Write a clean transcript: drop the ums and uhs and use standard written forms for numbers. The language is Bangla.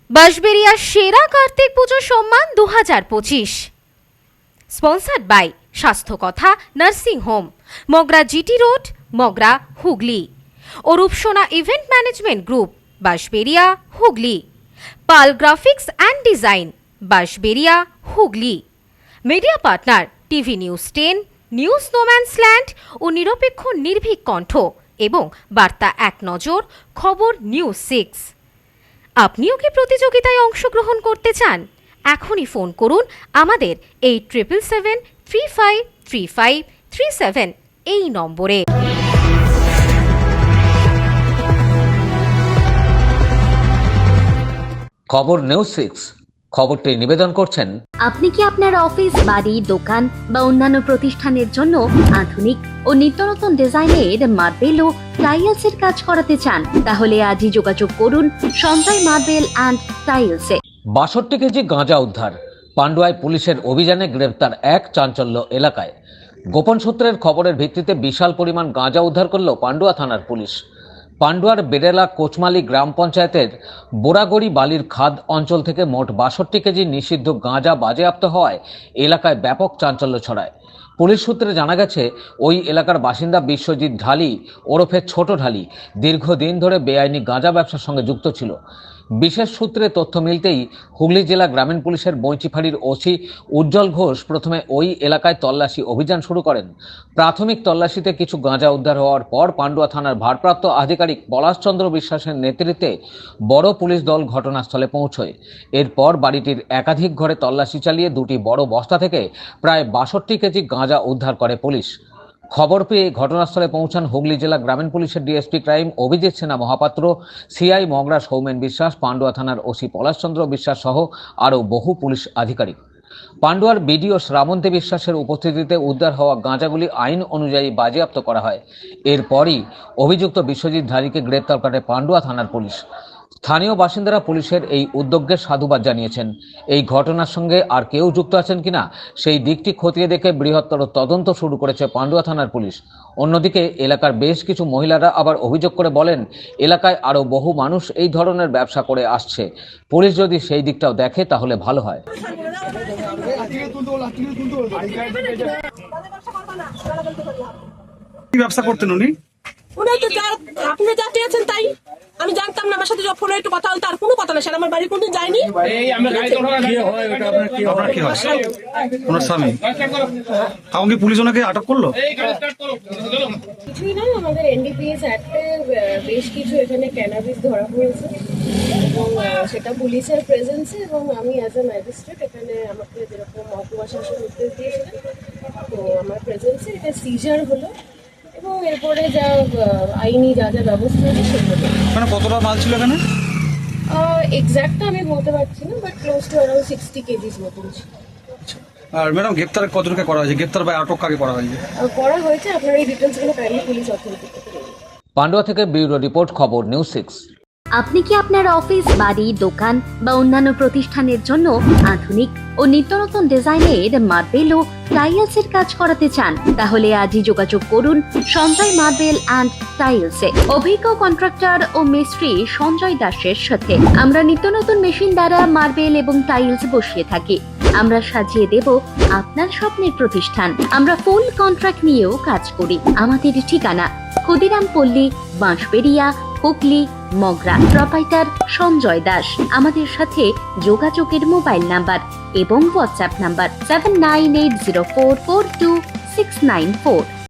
বাঁশবেড়িয়া সেরা কার্তিক পুজো সম্মান 2025 sponsored by Swasthya Katha nursing home, Magra GT road, Magra, Hooghly. Arupsona event management group, Bansberia, Hooghly. Pal graphics and design, Bansberia, Hooghly. Media partner TV news 10, news no man's land ও নিরপেক্ষ নির্ভীক কণ্ঠ এবং বার্তা এক নজর, খবর নিউজ 6। আপনিও কি প্রতিযোগিতায় অংশগ্রহণ করতে চান? এখনই ফোন করুন আমাদের 8777353537 এই নম্বরে। খবর নিউজ 6 খবরটি নিবেদন করছেন। আপনি কি আপনার অফিস, বাড়ি, দোকান বা অন্যান্য প্রতিষ্ঠানের জন্য আধুনিক ও নিত্যনতুন ডিজাইনের মার্বেল ও টাইলসের কাজ করাতে চান? তাহলে আজই যোগাযোগ করুন সঞ্জয় মার্বেল অ্যান্ড টাইলসে। 62 কেজি গাঁজা উদ্ধার, পান্ডুয়ায় পুলিশের অভিযানে গ্রেফতার এক চাঞ্চল্য এলাকায়। গোপন সূত্রের খবরের ভিত্তিতে বিশাল পরিমাণ গাঁজা উদ্ধার করল পান্ডুয়া থানার পুলিশ। পান্ডুয়ার বেড়েলা কোচমালি গ্রাম পঞ্চায়েতের বোরাগড়ি বালির খাদ অঞ্চল থেকে মোট 62 কেজি নিষিদ্ধ গাঁজা বাজেয়াপ্ত হওয়ায় এলাকায় ব্যাপক চাঞ্চল্য ছড়ায়। পুলিশ সূত্রে জানা গেছে, ওই এলাকার বাসিন্দা বিশ্বজিৎ ঢালি ওরফে ছোট ঢালি দীর্ঘদিন ধরে বেআইনি গাঁজা ব্যবসার সঙ্গে যুক্ত ছিল। বিশেষ সূত্রে তথ্য মিলতেই হুগলি জেলা গ্রামীণ পুলিশের বৈচিফাড়ির ওসি উজ্জ্বল ঘোষ প্রথমে ওই এলাকায় তল্লাশি অভিযান শুরু করেন। প্রাথমিক তল্লাশিতে কিছু গাঁজা উদ্ধার হওয়ার পর পান্ডুয়া থানার ভারপ্রাপ্ত আধিকারিক পলাশচন্দ্র বিশ্বাসের নেতৃত্বে বড় পুলিশ দল ঘটনাস্থলে পৌঁছয়। এরপর বাড়িটির একাধিক ঘরে তল্লাশি চালিয়ে দুটি বড় বস্তা থেকে প্রায় 62 কেজি গাঁজা উদ্ধার করে পুলিশ। খবর পেয়ে ঘটনাস্থলে পৌঁছান হুগলি জেলা গ্রামীণ পুলিশের ডিএসপি ক্রাইম অভিজিৎ সেনা মহাপাত্র, সিআই মগরা সৌমেন বিশ্বাস, পান্ডুয়া থানার ওসি পলাশচন্দ্র বিশ্বাস সহ আরও বহু পুলিশ আধিকারিক। পান্ডুয়ার বিডিও শ্রাবন্তী বিশ্বাসের উপস্থিতিতে উদ্ধার হওয়া গাঁজাগুলি আইন অনুযায়ী বাজেয়াপ্ত করা হয়। এরপরই অভিযুক্ত বিশ্বজিৎ ধারীকে গ্রেপ্তার করে পান্ডুয়া থানার পুলিশ। স্থানীয় বাসিন্দারা পুলিশের এই উদ্যোগকে সাধুবাদ জানিয়েছেন। এই ঘটনার সঙ্গে আর কেউ যুক্ত আছেন কিনা সেই দিকটি খতিয়ে দেখে বৃহত্তর তদন্ত শুরু করেছে পান্ডুয়া থানার পুলিশ। অন্যদিকে এলাকার বেশ কিছু মহিলারা আবার অভিযোগ করে বলেন, এলাকায় আরও বহু মানুষ এই ধরনের ব্যবসা করে আসছে। পুলিশ যদি সেই দিকটাও দেখে তাহলে ভালো হয়। কি ব্যবসা করতেন উনি? উনি তো আপনি যা চেয়েছেন তাই। আমি জানতাম না, আমার সাথে যখন ফোনে একটু কথা বলতে আর কোনো কথা না, স্যার আমার বাড়ি কোনদিন যায়নি। আপনার কি হয়? ওনার স্বামী। আমাকে পুলিশ ওনাকে আটক করলো? কিছুই না, আমাদের এনডিপিএস অ্যাক্টে বেশ কিছু এখানে ক্যানাবিস ধরা পড়েছে এবং সেটা পুলিশের প্রেজেন্সে, এবং আমি অ্যাজ এ ম্যাজিস্ট্রেট এখানে আমাকে যেরকম মহকুমা শাসক নির্দেশ দিয়েছিলেন, তো আমার প্রেজেন্সে এটা সিজার হলো এবং এরপরে যা আইনি যা যা ব্যবস্থা আছে সেগুলো। মানে কতটা মাল ছিল এখানে? এক্স্যাক্টটা আমি বলতে পারছি না, but close two around 60 KGs মতন ছিল। আর ম্যাডাম গ্রেপ্তার কতটুকু করা হয়েছে? গ্রেপ্তার বা আটক কাকে করা হয়েছে? করা হয়েছে, আপনার এই ডিটেলসগুলো কাইন্ডলি পুলিশ অথরিটি থেকে দেবেন। পান্ডুয়া থেকে ব্যুরো রিপোর্ট, খবর নিউজ 6। আপনি কি আপনার অফিস, বাড়ি, দোকান বা অন্যান্য প্রতিষ্ঠানের জন্য আধুনিক ও নিত্যনতুন ডিজাইনের মার্বেল ও টাইলসের কাজ করাতে চান? তাহলে আজই যোগাযোগ করুন সঞ্জয় মার্বেল অ্যান্ড টাইলসে। অভিজ্ঞ কন্ট্রাক্টর ও মিস্ত্রি সঞ্জয় দাসের সাথে আমরা নিত্যনতুন মেশিন দ্বারা মার্বেল এবং টাইলস বসিয়ে থাকি। আমরা সাজিয়ে দেব আপনার স্বপ্নের প্রতিষ্ঠান। আমরা ফুল কন্ট্রাক্ট নিয়েও কাজ করি। আমাদের ঠিকানা ক্ষুদিরাম পল্লী, বাঁশবেড়িয়া, হুগলি, মগরা। প্রোপাইটার সঞ্জয় দাস। আমাদের সাথে যোগাযোগের মোবাইল নাম্বার এবং হোয়াটসঅ্যাপ নাম্বার 7980442694।